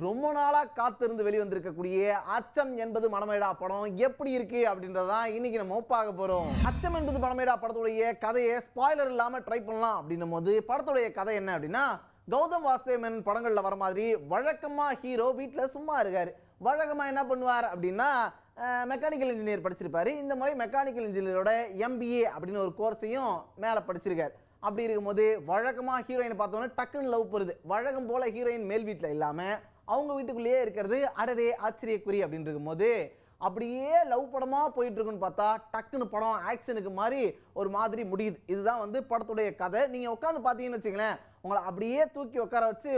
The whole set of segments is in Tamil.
ரொம்ப நாளா காத்திருந்து வெளிவந்திருக்கக்கூடிய அச்சம் என்பது மனமேடா படம் எப்படி இருக்கு அப்படின்றதான் இன்னைக்கு நம்ம பார்க்க போறோம். அச்சம் என்பது மனமேடா படத்துடைய கதையை ஸ்பாயிலர் இல்லாம ட்ரை பண்ணலாம் அப்படின்னும் போது படத்துடைய கதை என்ன அப்படின்னா, கௌதம் வாசுதேவன் படங்கள்ல வர மாதிரி வழக்கமா ஹீரோ வீட்டுல சும்மா இருக்காரு. வழக்கமா என்ன பண்ணுவார் அப்படின்னா, மெக்கானிக்கல் இன்ஜினியர் படிச்சிருப்பாரு. இந்த மாதிரி மெக்கானிக்கல் இன்ஜினியரோட MBA அப்படின்னு ஒரு கோர்ஸையும் மேல படிச்சிருக்காரு. அப்படி இருக்கும்போது வழக்கமா ஹீரோயினை பார்த்தோன்னே டக்குன்னு லவ் போகுது. வழக்கம் போல ஹீரோயின் மேல் வீட்டில் இல்லாம அவங்க வீட்டுக்குள்ளேயே இருக்கிறது அடடே ஆச்சரியக்குறி அப்படின்னு இருக்கும்போது அப்படியே லவ் படமா போயிட்டு இருக்குன்னு பார்த்தா டக்குன்னு படம் ஆக்ஷனுக்கு மாதிரி ஒரு மாதிரி முடியுது. இதுதான் வந்து படத்துடைய கதை. நீங்க உட்காந்து பார்த்தீங்கன்னு வச்சுங்களேன், உங்களை அப்படியே தூக்கி உட்கார வச்சு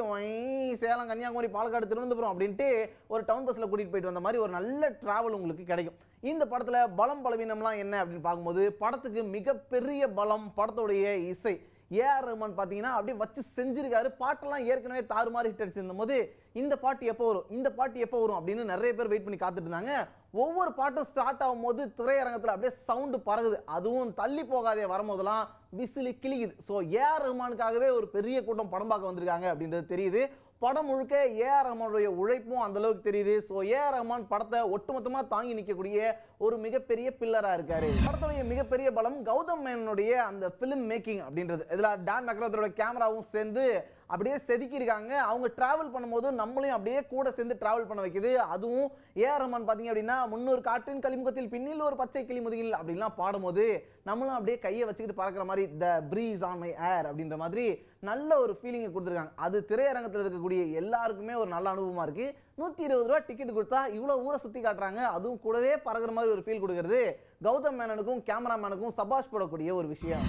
சேலம், கன்னியாகுமரி, பாலக்காடு, திருவனந்தபுரம் அப்படின்ட்டு ஒரு டவுன் பஸ்ல கூட்டிட்டு போயிட்டு வந்த மாதிரி ஒரு நல்ல டிராவல் உங்களுக்கு கிடைக்கும். இந்த படத்துல பலம் பலவீனம்லாம் என்ன அப்படின்னு பார்க்கும்போது படத்துக்கு மிகப்பெரிய பலம் படத்துடைய இசை. ஏஆர் ரஹ்மான் பார்த்தீங்கன்னா அப்படியே வச்சு செஞ்சிருக்காரு. பாட்டெல்லாம் ஏற்கனவே தாறுமாறு ஹிட் அடிச்சிருந்த போது இந்த பாட்டு எப்போ வரும், இந்த பாட்டு எப்போ வரும் அப்படின்னு நிறைய பேர் வெயிட் பண்ணி காத்துட்டு இருந்தாங்க. ஒவ்வொரு பாட்டும் ஸ்டார்ட் ஆகும் போது திரையரங்கத்தில் அப்படியே சவுண்டு பறகுது. அதுவும் தள்ளி போகாதே வரும்போதெல்லாம் விசிலி கிளிக்குது. ஸோ ஏஆர் ரஹ்மானுக்காகவே ஒரு பெரிய கூட்டம் படம் பார்க்க வந்திருக்காங்க அப்படின்றது தெரியுது. படம் முழுக்க ஏஆர் ரஹ்மானுடைய உழைப்பும் அந்த அளவுக்கு தெரியுது. ஸோ ஏஆர் ரஹ்மான் படத்தை ஒட்டுமொத்தமா தாங்கி நிற்கக்கூடிய ஒரு மிகப்பெரிய பில்லரா இருக்காரு. படத்துடைய மிகப்பெரிய பலம் கௌதம் மேனனுடைய அந்த பிலிம் மேக்கிங் அப்படின்றது. இதுல டான் மெக்ராத்தோட கேமராவும் சேர்ந்து அப்படியே செதுக்கியிருக்காங்க. அவங்க டிராவல் பண்ணும்போது நம்மளையும் அப்படியே கூட சேர்ந்து டிராவல் பண்ண வைக்குது. அதுவும் ஏஆர் ரஹ்மான் பார்த்தீங்க அப்படின்னா, முன்னூறு காற்றின் கலிமுகத்தில் பின்னில் ஒரு பச்சை கிளி முதுகில் அப்படின்லாம் பாடும்போது நம்மளும் அப்படியே கையை வச்சுக்கிட்டு பறக்கிற மாதிரி த பிரீஸ் ஆன் மை ஏர் அப்படின்ற மாதிரி நல்ல ஒரு ஃபீலிங்கை கொடுத்துருக்காங்க. அது திரையரங்கத்தில் இருக்கக்கூடிய எல்லாருக்குமே ஒரு நல்ல அனுபவமா இருக்கு. 120 ரூபா டிக்கெட் கொடுத்தா இவ்வளோ ஊரை சுற்றி காட்டுறாங்க, அதுவும் கூடவே பறகுற மாதிரி ஒரு ஃபீல் கொடுக்கறது கௌதம் மேனனுக்கும் கேமராமேனுக்கும் சபாஷ் போடக்கூடிய ஒரு விஷயம்.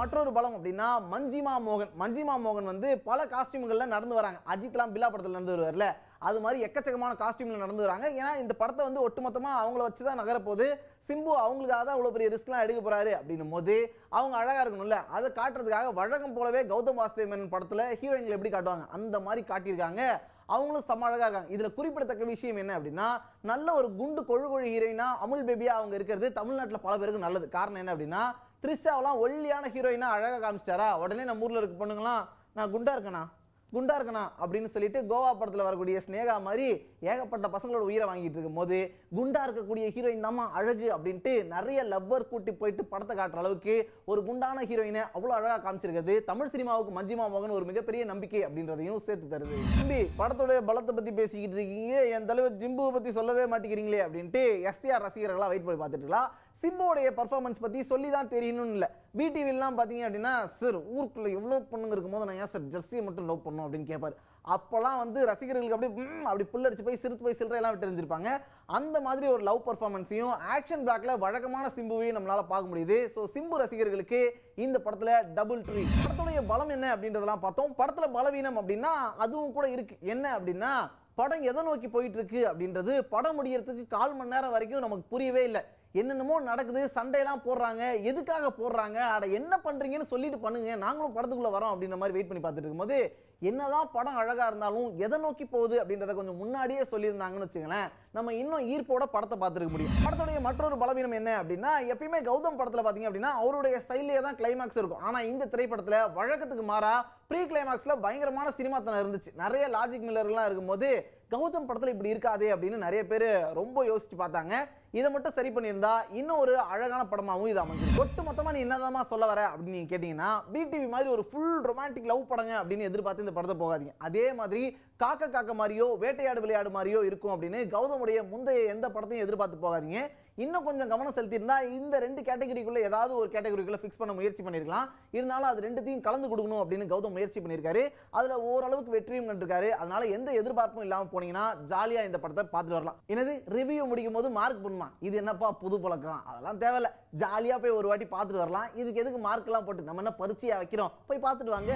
மற்றொரு பலம் அப்படின்னா மஞ்சிமா மோகன். மஞ்சிமா மோகன் வந்து பல காஸ்டியூம்கள்ல நடந்து வராங்க. அஜித்லாம் பில்லா படத்தில் நடந்து வருவார்ல, அது மாதிரி எக்கச்சக்கமான காஸ்டியூம்ல நடந்து வராங்க. ஏன்னா இந்த படத்தை வந்து ஒட்டுமொத்தமா அவங்கள வச்சு தான் நகரப்போகுது. சிம்பு அவங்களுக்காக தான் இவ்வளோ பெரிய ரிஸ்க்லாம் எடுக்க போறாரு அப்படின்னும் போது அவங்க அழகா இருக்கணும்ல, அதை காட்டுறதுக்காக வழக்கம் போலவே கௌதம் வாசுதேவன் படத்துல ஹீரோயின்களை எப்படி காட்டுவாங்க அந்த மாதிரி காட்டியிருக்காங்க. அவங்களும் செம்ம அழகா இருக்காங்க. இதுல குறிப்பிடத்தக்க விஷயம் என்ன அப்படின்னா, நல்ல ஒரு குண்டு கொழு ஹீரோயினா அமுல் பேபியா அவங்க இருக்கிறது தமிழ்நாட்டில் பல பேருக்கு நல்லது. காரணம் என்ன அப்படின்னா, த்ரிஷாவெல்லாம் ஒல்லியான ஹீரோயினா அழகா காமிச்சிட்டாரா, உடனே நம்ம ஊர்ல இருக்க பொண்ணுங்களாம் நான் குண்டா இருக்கணா அப்படின்னு சொல்லிட்டு கோவா படத்தில் வரக்கூடிய ஸ்னேகா மாதிரி ஏகப்பட்ட பசங்களோட உயிரை வாங்கிட்டு இருக்கும் போது குண்டா இருக்கக்கூடிய ஹீரோயின் தாமா அழகு அப்படின்ட்டு நிறைய லவ்வர் கூட்டி போயிட்டு படத்தை காட்டுற அளவுக்கு ஒரு குண்டான ஹீரோயினை அவ்வளோ அழகா காமிச்சிருக்கிறது தமிழ் சினிமாவுக்கு மஞ்சிமா மோகன் ஒரு மிகப்பெரிய நம்பிக்கை அப்படின்றதையும் சேர்த்து தருது. தம்பி, படத்துடைய பலத்தை பத்தி பேசிக்கிட்டு இருக்கீங்க, என் தலைவர் ஜிம்புவை பத்தி சொல்லவே மாட்டேங்கிறீங்களே அப்படின்ட்டு எஸ்டிஆர் ரசிகர்களா வெயிட் பண்ணி பார்த்துட்டு இருக்கலாம். சிம்புவோடைய பர்ஃபார்மன்ஸ் பத்தி சொல்லி தான் தெரியணும்னு இல்லை. VTVலாம் பார்த்தீங்க அப்படின்னா, சார் ஊருக்குள்ள எவ்வளோ பொண்ணுங்க இருக்கும்போது நான் ஏன் சார் ஜெர்சியை மட்டும் லவ் பண்ணணும் அப்படின்னு கேட்பாரு. அப்போல்லாம் வந்து ரசிகர்களுக்கு அப்படி புல்லடிச்சு போய் சிரித்து போய் சில்லறையெல்லாம் விட்டு தெரிஞ்சிருப்பாங்க. அந்த மாதிரி ஒரு லவ் பர்ஃபார்மன்ஸையும் ஆக்ஷன் பிளாக்ல வழக்கமான சிம்புவையும் நம்மளால பார்க்க முடியுது. ஸோ சிம்பு ரசிகர்களுக்கு இந்த படத்துல டபுள் ட்ரீ. படத்துடைய பலம் என்ன அப்படின்றதெல்லாம் பார்த்தோம். படத்துல பலவீனம் அப்படின்னா அதுவும் கூட இருக்கு. என்ன அப்படின்னா, படம் எதை நோக்கி போயிட்டு இருக்கு அப்படின்றது படம் முடியறதுக்கு 1/4 மணி நேரம் வரைக்கும் நமக்கு புரியவே இல்லை. என்னென்னமோ நடக்குது, சண்டையெல்லாம் போடுறாங்க, எதுக்காக போடுறாங்க, அட என்ன பண்றீங்கன்னு சொல்லிட்டு பண்ணுங்க, நாங்களும் படத்துக்குள்ள வரோம் அப்படின்ற மாதிரி வெயிட் பண்ணி பார்த்துட்டு இருக்கும்போது என்னதான் படம் அழகா இருந்தாலும் எதை நோக்கி போகுது அப்படின்றத கொஞ்சம் முன்னாடியே சொல்லியிருந்தாங்கன்னு வச்சுங்களேன், நம்ம இன்னும் ஈர்ப்போட படத்தை பார்த்துருக்க முடியும். படத்துடைய மற்றொரு பலவீனம் என்ன அப்படின்னா, எப்பயுமே கௌதம் படத்துல பாத்தீங்க அப்படின்னா அவருடைய ஸ்டைலே தான் கிளைமாக்ஸ் இருக்கும். ஆனா இந்த திரைப்படத்துல வழக்கத்துக்கு மாறா ப்ரீ கிளைமாக்ஸ்ல பயங்கரமான சினிமாத்தனம் இருந்துச்சு. நிறைய லாஜிக் மில்லர்லாம் இருக்கும்போது கௌதம் படத்துல இப்படி இருக்காதே அப்படின்னு நிறைய பேர் ரொம்ப யோசிச்சு பார்த்தாங்க. இதை மட்டும் சரி பண்ணியிருந்தா இன்னும் ஒரு அழகான படமாகவும் இது அமைஞ்சு. ஒட்டு மொத்தமா நீ என்னதான் சொல்ல வர அப்படின்னு நீங்க கேட்டீங்கன்னா, VTV மாதிரி ஒரு ஃபுல் ரொமான்டிக் லவ் படங்க அப்படின்னு எதிர்பார்த்து இந்த படத்தை போகாதீங்க. அதே மாதிரி காக்க மாதிரியோ வேட்டையாடு விளையாடு மாதிரியோ இருக்கும் அப்படின்னு கௌதமுடைய முந்தைய எந்த படத்தையும் எதிர்பார்த்து போகாதீங்க. இன்னும் கொஞ்சம் கவனம் செலுத்தியிருந்தா இந்த 2 கேட்டகரிக்குள்ள ஏதாவது ஒரு கேட்டகரிக்குள்ள ஃபிக்ஸ் பண்ண முயற்சி பண்ணிருக்கலாம். இருந்தாலும் அது ரெண்டுத்தையும் கலந்து கொடுக்கணும் அப்படின்னு கௌதம் முயற்சி பண்ணியிருக்காரு. அதுல ஓரளவுக்கு வெற்றியும் கண்டிருக்காரு. அதனால எந்த எதிர்பார்ப்பும் இல்லாம போனீங்கன்னா ஜாலியா இந்த படத்தை பார்த்துட்டு வரலாம். என்னது ரிவ்யூ முடிக்கும் போது மார்க் பண்ணுமா, இது என்னப்பா புது பழக்கம், அதெல்லாம் தேவையில்ல. ஜாலியா போய் ஒரு வாட்டி பார்த்துட்டு வரலாம். இதுக்கு எதுக்கு மார்க் எல்லாம் போட்டு நம்ம என்ன பரீட்சையா வைக்கிறோம், போய் பார்த்துட்டு வாங்க.